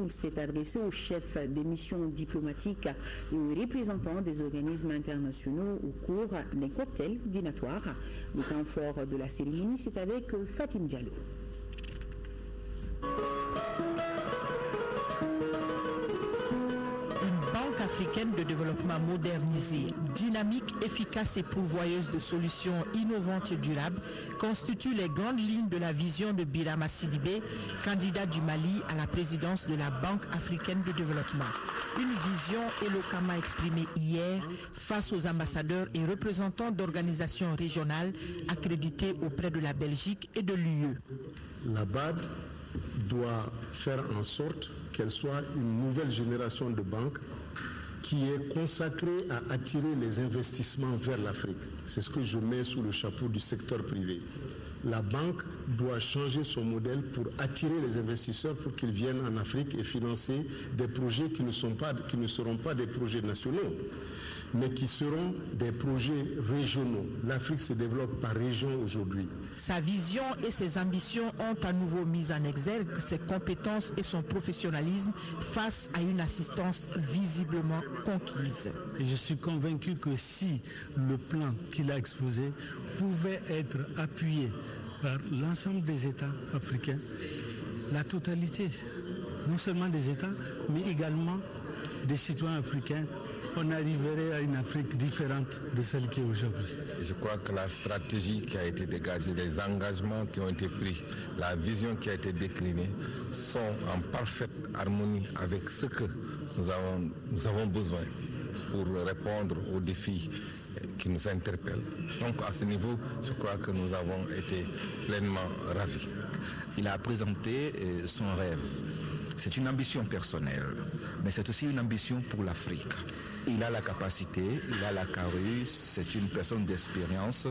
aux chefs des missions diplomatiques et aux représentants des organismes internationaux au cours d'un cocktail dînatoire. Le temps fort de la cérémonie, c'est avec Fatim Diallo. Africaine de développement modernisée, dynamique, efficace et pourvoyeuse de solutions innovantes et durables constituent les grandes lignes de la vision de Birama Sidibé, candidat du Mali à la présidence de la Banque africaine de développement. Une vision éloquemment exprimée hier face aux ambassadeurs et représentants d'organisations régionales accréditées auprès de la Belgique et de l'UE. La BAD doit faire en sorte qu'elle soit une nouvelle génération de banques qui est consacrée à attirer les investissements vers l'Afrique. C'est ce que je mets sous le chapeau du secteur privé. La banque doit changer son modèle pour attirer les investisseurs pour qu'ils viennent en Afrique et financer des projets qui ne seront pas des projets nationaux, mais qui seront des projets régionaux. L'Afrique se développe par région aujourd'hui. Sa vision et ses ambitions ont à nouveau mis en exergue ses compétences et son professionnalisme face à une assistance visiblement conquise. Et je suis convaincu que si le plan qu'il a exposé pouvait être appuyé par l'ensemble des États africains, la totalité, non seulement des États, mais également des citoyens africains, on arriverait à une Afrique différente de celle qui est aujourd'hui. Je crois que la stratégie qui a été dégagée, les engagements qui ont été pris, la vision qui a été déclinée sont en parfaite harmonie avec ce que nous avons besoin pour répondre aux défis qui nous interpellent. Donc à ce niveau, je crois que nous avons été pleinement ravis. Il a présenté son rêve. C'est une ambition personnelle, mais c'est aussi une ambition pour l'Afrique. Il a la capacité, il a la carrure, c'est une personne d'expérience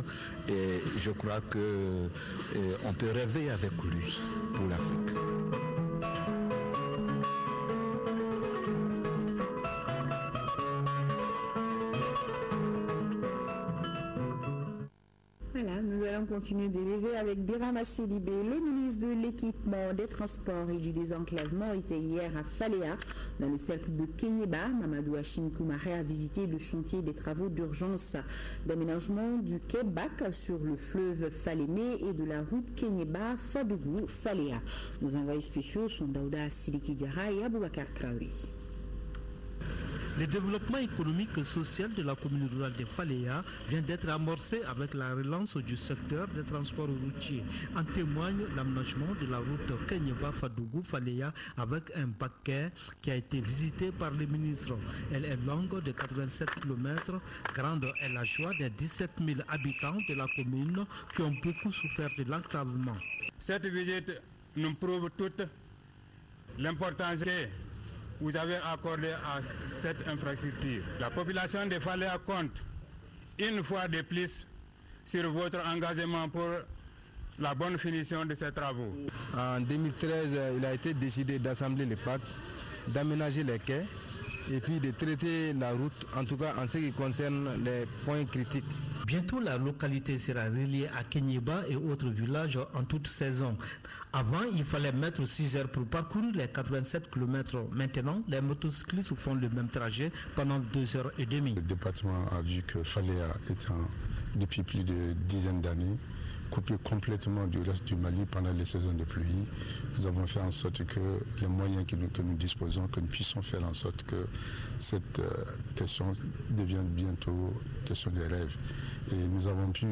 et je crois qu'on peut rêver avec lui pour l'Afrique. on continue d'élever avec Birama Sidibé. Le ministre de l'Équipement, des Transports et du Désenclavement était hier à Faléa, dans le cercle de Kenyeba. Mamadou Hachim Koumaré a visité le chantier des travaux d'urgence d'aménagement du quai Bac sur le fleuve Falémé et de la route Kenyeba-Fadougou-Faléa. Nos envoyés spéciaux sont Daouda Siliki Diarra et Aboubakar Traoré. Le développement économique et social de la commune rurale de Faléa vient d'être amorcé avec la relance du secteur des transports routiers. En témoigne l'aménagement de la route Kenyeba-Fadougou-Faléa avec un paquet qui a été visité par le ministre. Elle est longue de 87 km. Grande est la joie des 17 000 habitants de la commune qui ont beaucoup souffert de l'enclavement. Cette visite nous prouve toute l'importance que vous avez accordé à cette infrastructure. La population de Faléa compte une fois de plus sur votre engagement pour la bonne finition de ces travaux. En 2013, il a été décidé d'assembler les packs, d'aménager les quais et puis de traiter la route, en tout cas en ce qui concerne les points critiques. Bientôt, la localité sera reliée à Kenyeba et autres villages en toute saison. Avant, il fallait mettre 6 heures pour parcourir les 87 km. Maintenant, les motocyclistes font le même trajet pendant 2 heures et demie. Le département a vu que Faléa étant depuis plus de dizaines d'années coupé complètement du reste du Mali pendant les saisons de pluie. Nous avons fait en sorte que les moyens que nous disposons, que nous puissions faire en sorte que cette question devienne bientôt question de rêve. Et nous avons pu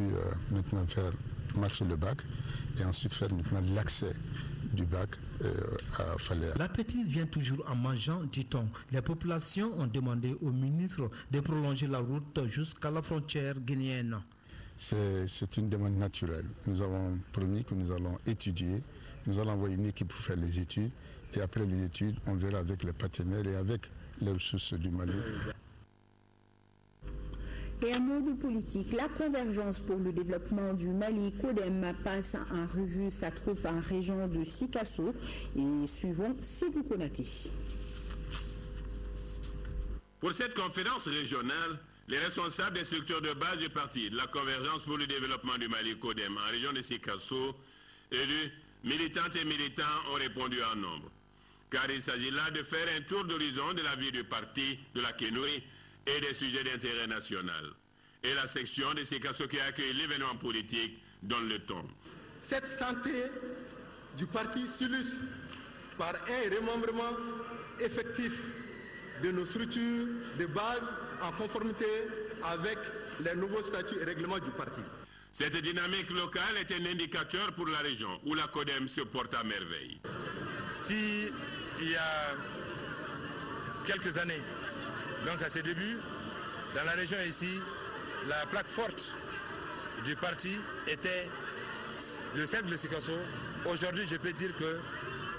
maintenant faire marcher le bac et ensuite faire maintenant l'accès du bac à Faléa. L'appétit vient toujours en mangeant, dit-on. Les populations ont demandé au ministre de prolonger la route jusqu'à la frontière guinéenne. C'est une demande naturelle. Nous avons promis que nous allons étudier. Nous allons envoyer une équipe pour faire les études. Et après les études, on verra avec les partenaires et avec les ressources du Mali. Et un mot de politique, la convergence pour le développement du Mali, CODEM, passe en revue sa troupe en région de Sikasso et suivons Sékou Konaté. Pour cette conférence régionale, les responsables des structures de base du parti de la Convergence pour le développement du Mali, CODEM, en région de Sikasso, élus, militantes et militants ont répondu en nombre. Car il s'agit là de faire un tour d'horizon de la vie du parti, de la Kénouri et des sujets d'intérêt national. Et la section de Sikasso qui accueille l'événement politique donne le ton. Cette santé du parti s'illustre par un remembrement effectif de nos structures de base en conformité avec les nouveaux statuts et règlements du parti. Cette dynamique locale est un indicateur pour la région où la CODEM se porte à merveille. Si il y a quelques années, donc à ses débuts, dans la région ici, la plaque forte du parti était le cercle de Sikasso. Aujourd'hui, je peux dire que,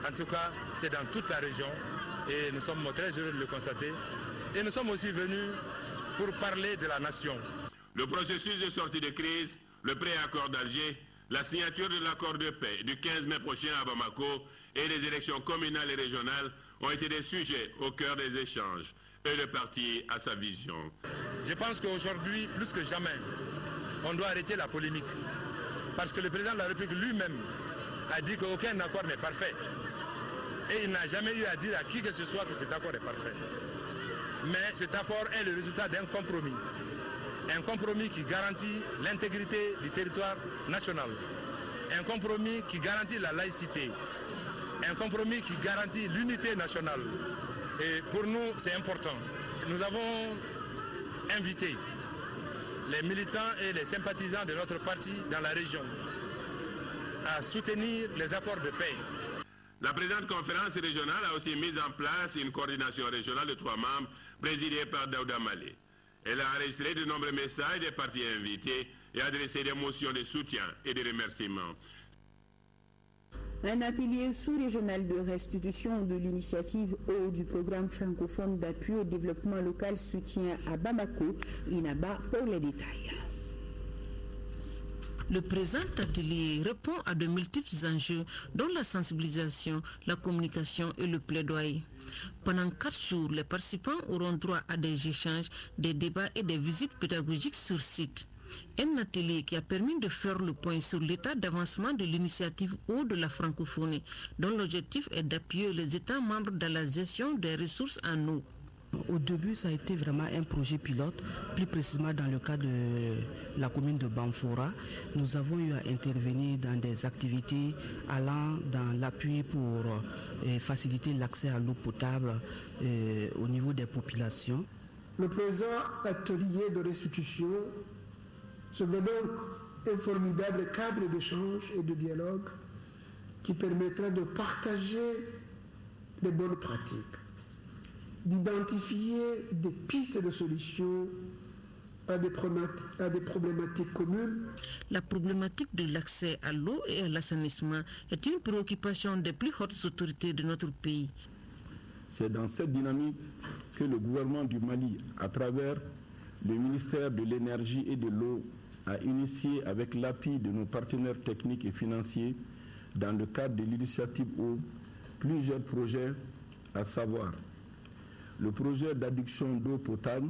en tout cas, c'est dans toute la région. Et nous sommes très heureux de le constater. Et nous sommes aussi venus pour parler de la nation. Le processus de sortie de crise, le pré-accord d'Alger, la signature de l'accord de paix du 15 mai prochain à Bamako et les élections communales et régionales ont été des sujets au cœur des échanges. Et le parti a sa vision. Je pense qu'aujourd'hui, plus que jamais, on doit arrêter la polémique. Parce que le président de la République lui-même a dit qu'aucun accord n'est parfait. Et il n'a jamais eu à dire à qui que ce soit que cet accord est parfait. Mais cet accord est le résultat d'un compromis. Un compromis qui garantit l'intégrité du territoire national. Un compromis qui garantit la laïcité. Un compromis qui garantit l'unité nationale. Et pour nous, c'est important. Nous avons invité les militants et les sympathisants de notre parti dans la région à soutenir les accords de paix. La présente conférence régionale a aussi mis en place une coordination régionale de 3 membres présidée par Daouda Malé. Elle a enregistré de nombreux messages des partis invités et adressé des motions de soutien et de remerciements. Un atelier sous-régional de restitution de l'initiative E du programme francophone d'appui au développement local soutien à Bamako, Inaba pour les détails. Le présent atelier répond à de multiples enjeux, dont la sensibilisation, la communication et le plaidoyer. Pendant 4 jours, les participants auront droit à des échanges, des débats et des visites pédagogiques sur site. Un atelier qui a permis de faire le point sur l'état d'avancement de l'initiative eau de la francophonie, dont l'objectif est d'appuyer les États membres dans la gestion des ressources en eau. Au début, ça a été vraiment un projet pilote, plus précisément dans le cas de la commune de Banfora. Nous avons eu à intervenir dans des activités allant dans l'appui pour faciliter l'accès à l'eau potable au niveau des populations. Le présent atelier de restitution se veut donc un formidable cadre d'échange et de dialogue qui permettra de partager les bonnes pratiques, d'identifier des pistes de solutions à des problématiques communes. La problématique de l'accès à l'eau et à l'assainissement est une préoccupation des plus hautes autorités de notre pays. C'est dans cette dynamique que le gouvernement du Mali, à travers le ministère de l'Énergie et de l'Eau, a initié avec l'appui de nos partenaires techniques et financiers, dans le cadre de l'initiative eau, plusieurs projets, à savoir le projet d'adduction d'eau potable,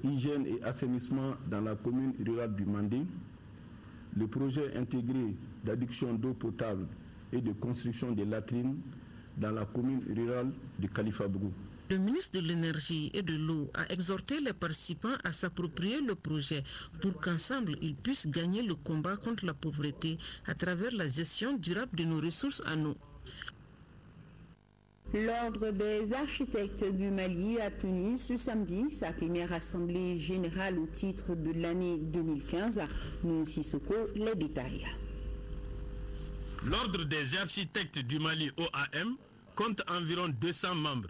hygiène et assainissement dans la commune rurale du Mandé, le projet intégré d'adduction d'eau potable et de construction des latrines dans la commune rurale de Kalifabougou. Le ministre de l'Énergie et de l'Eau a exhorté les participants à s'approprier le projet pour qu'ensemble ils puissent gagner le combat contre la pauvreté à travers la gestion durable de nos ressources en eau. L'Ordre des architectes du Mali a tenu ce samedi sa première assemblée générale au titre de l'année 2015. Nous Sissoko, les détails. L'Ordre des architectes du Mali OAM compte environ 200 membres,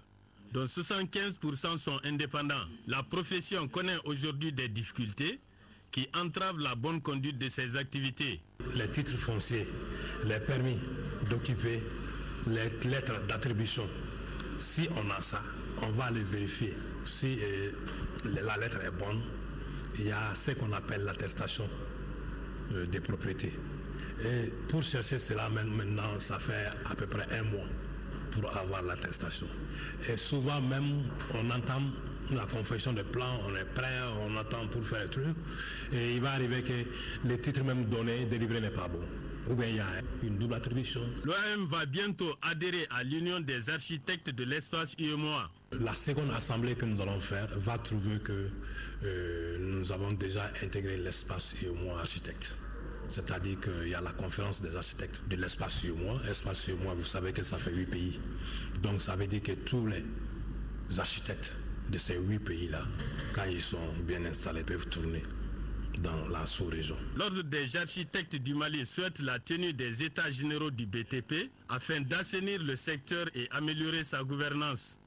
dont 75% sont indépendants. La profession connaît aujourd'hui des difficultés qui entravent la bonne conduite de ses activités. Les titres fonciers, les permis d'occuper, les lettres d'attribution, si on a ça, on va les vérifier. Si la lettre est bonne, il y a ce qu'on appelle l'attestation des propriétés. Et pour chercher cela maintenant, ça fait à peu près 1 mois pour avoir l'attestation. Et souvent même, on entame la confection de plans, on est prêt, on attend pour faire le truc. Et il va arriver que les titres même donnés, délivrés n'est pas bon. Ou bien il y a une double attribution. L'OAM va bientôt adhérer à l'Union des architectes de l'espace UEMOA. La seconde assemblée que nous allons faire va trouver que nous avons déjà intégré l'espace UEMOA architecte. C'est-à-dire qu'il y a la conférence des architectes de l'espace UEMOA. L'espace UEMOA, vous savez que ça fait 8 pays. Donc ça veut dire que tous les architectes de ces 8 pays-là, quand ils sont bien installés, peuvent tourner dans la sous-région. L'Ordre des architectes du Mali souhaite la tenue des états généraux du BTP afin d'assainir le secteur et améliorer sa gouvernance.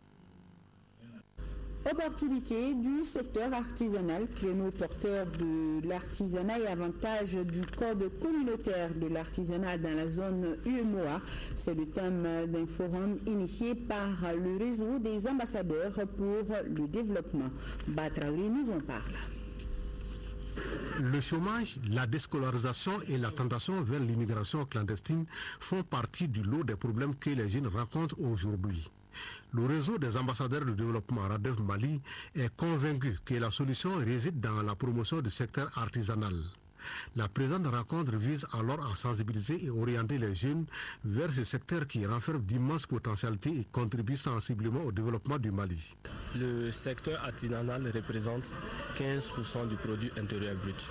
Opportunité du secteur artisanal, créneau porteur de l'artisanat et avantage du code communautaire de l'artisanat dans la zone UEMOA. C'est le thème d'un forum initié par le réseau des ambassadeurs pour le développement. Batraoui nous en parle. Le chômage, la déscolarisation et la tentation vers l'immigration clandestine font partie du lot des problèmes que les jeunes rencontrent aujourd'hui. Le réseau des ambassadeurs de développement RADEV Mali est convaincu que la solution réside dans la promotion du secteur artisanal. La présente rencontre vise alors à sensibiliser et orienter les jeunes vers ce secteur qui renferme d'immenses potentialités et contribue sensiblement au développement du Mali. Le secteur artisanal représente 15% du produit intérieur brut.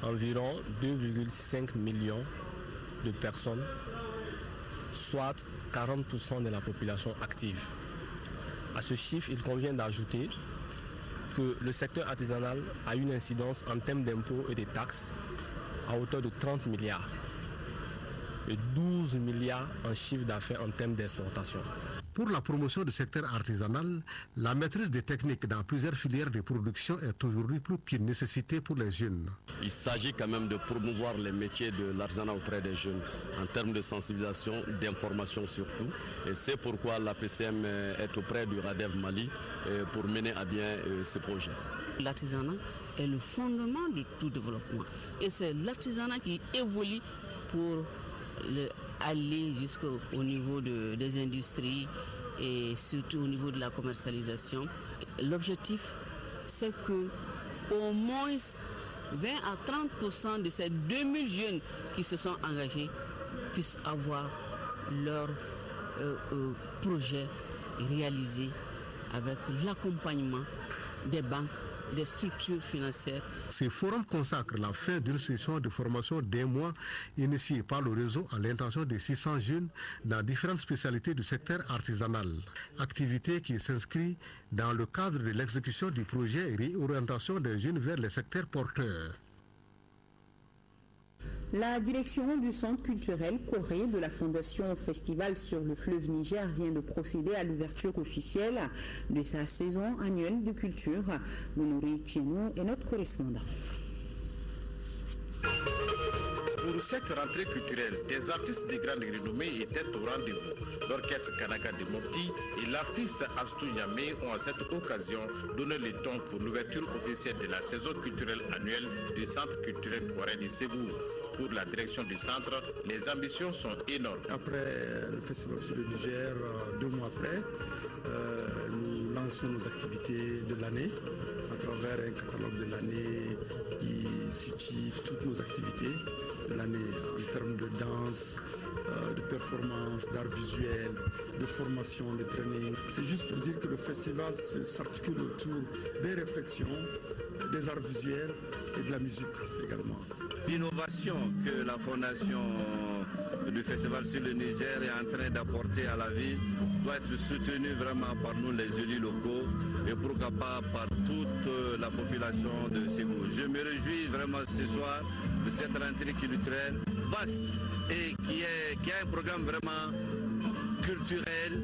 Environ 2,5 millions de personnes, soit 40% de la population active. À ce chiffre, il convient d'ajouter que le secteur artisanal a une incidence en termes d'impôts et de taxes à hauteur de 30 milliards et 12 milliards en chiffre d'affaires en termes d'exportation. Pour la promotion du secteur artisanal, la maîtrise des techniques dans plusieurs filières de production est aujourd'hui plus qu'une nécessité pour les jeunes. Il s'agit quand même de promouvoir les métiers de l'artisanat auprès des jeunes en termes de sensibilisation, d'information surtout. Et c'est pourquoi la PCM est auprès du RADEV Mali pour mener à bien ce projet. L'artisanat est le fondement de tout développement. Et c'est l'artisanat qui évolue pour aller jusqu'au niveau des industries et surtout au niveau de la commercialisation. L'objectif, c'est que au moins 20 à 30% de ces 2000 jeunes qui se sont engagés puissent avoir leur projet réalisé avec l'accompagnement des banques, des structures financières. Ce forum consacre la fin d'une session de formation d'un mois initiée par le réseau à l'intention de 600 jeunes dans différentes spécialités du secteur artisanal. Activité qui s'inscrit dans le cadre de l'exécution du projet réorientation des jeunes vers les secteurs porteurs. La direction du centre culturel Corée de la Fondation Festival sur le fleuve Niger vient de procéder à l'ouverture officielle de sa saison annuelle de culture. Bonouri Tcheno est notre correspondant. Pour cette rentrée culturelle, des artistes de grande renommée étaient au rendez-vous. L'orchestre Kanaka de Mopti et l'artiste Astou Nyame ont à cette occasion donné le ton pour l'ouverture officielle de la saison culturelle annuelle du Centre culturel coréen de Ségou. Pour la direction du centre, les ambitions sont énormes. Après le festival sur le Niger, 2 mois après, nous lançons nos activités de l'année à travers un catalogue de l'année qui situe toutes nos activités de l'année en termes de danse, de performance, d'art visuel, de formation, de training. C'est juste pour dire que le festival s'articule autour des réflexions, des arts visuels et de la musique également. L'innovation que la fondation du Festival sur le Niger est en train d'apporter à la ville doit être soutenue vraiment par nous les élus locaux et pourquoi pas par toute la population de Ségou. Je me réjouis vraiment ce soir de cette rentrée culturelle vaste et qui a un programme vraiment culturel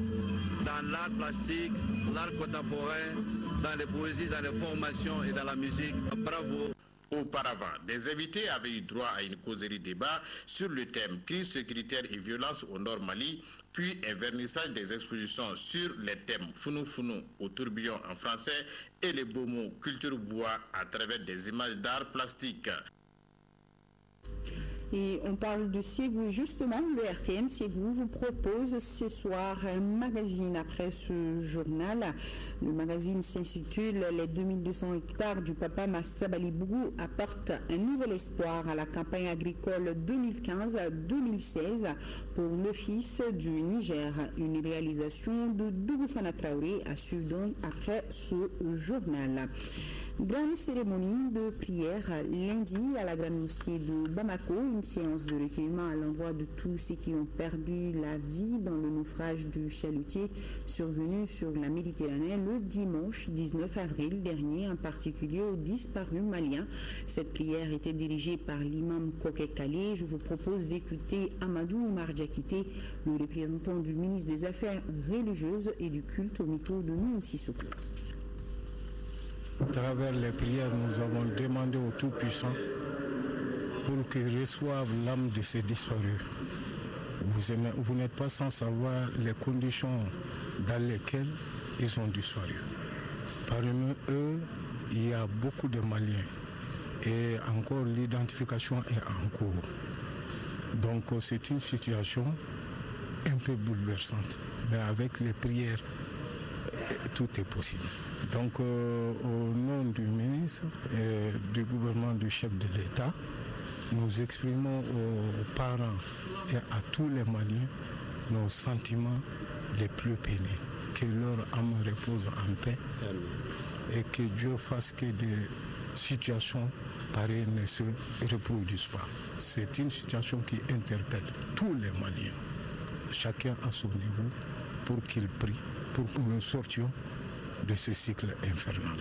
dans l'art plastique, l'art contemporain, dans les poésies, dans les formations et dans la musique. Bravo. Auparavant, des invités avaient eu droit à une causerie débat sur le thème crise sécuritaire et violence au Nord Mali, puis un vernissage des expositions sur les thèmes Founou Founou au tourbillon en français et les beaux mots culture bois à travers des images d'art plastique. Et on parle de Ségou. Justement, le RTM Ségou vous propose ce soir un magazine après ce journal. Le magazine s'intitule « Les 2200 hectares du papa Massabali Bougou apportent un nouvel espoir à la campagne agricole 2015-2016 pour le fils du Niger ». Une réalisation de Dougou Fana Traoré à suivre donc après ce journal. Grande cérémonie de prière lundi à la grande mosquée de Bamako, une séance de recueillement à l'endroit de tous ceux qui ont perdu la vie dans le naufrage du chalutier survenu sur la Méditerranée le dimanche 19 avril dernier, en particulier aux disparus maliens. Cette prière était dirigée par l'imam Koké Kale. Je vous propose d'écouter Amadou Oumar Diakité, le représentant du ministre des Affaires religieuses et du culte au micro de nous Sissoko. À travers les prières, nous avons demandé au Tout-Puissant pour qu'il reçoive l'âme de ces disparus. Vous n'êtes pas sans savoir les conditions dans lesquelles ils ont disparu. Parmi eux, il y a beaucoup de Maliens et encore l'identification est en cours. Donc c'est une situation un peu bouleversante, mais avec les prières, tout est possible. Donc au nom du ministre et du gouvernement du chef de l'État, nous exprimons aux parents et à tous les Maliens nos sentiments les plus pénibles. Que leur âme repose en paix et que Dieu fasse que des situations pareilles ne se reproduisent pas. C'est une situation qui interpelle tous les Maliens, chacun à son niveau, pour qu'ils prient, pour que nous sortions de ce cycle infernal.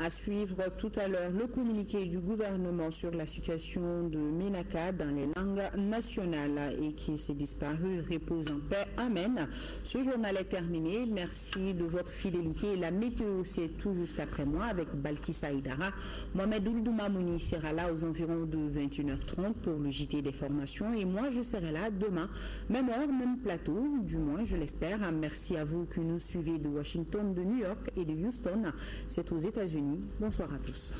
À suivre tout à l'heure le communiqué du gouvernement sur la situation de Ménaka dans les langues nationales et qui s'est disparu. Repose en paix. Amen. Ce journal est terminé. Merci de votre fidélité. La météo, c'est tout juste après moi avec Balkissa Aïdara. Mohamed Ouldoumamouni sera là aux environs de 21h30 pour le JT des formations et moi, je serai là demain. Même heure, même plateau, du moins, je l'espère. Merci à vous qui nous suivez de Washington, de New York et de Houston. C'est aux États-Unis. Bonsoir à tous.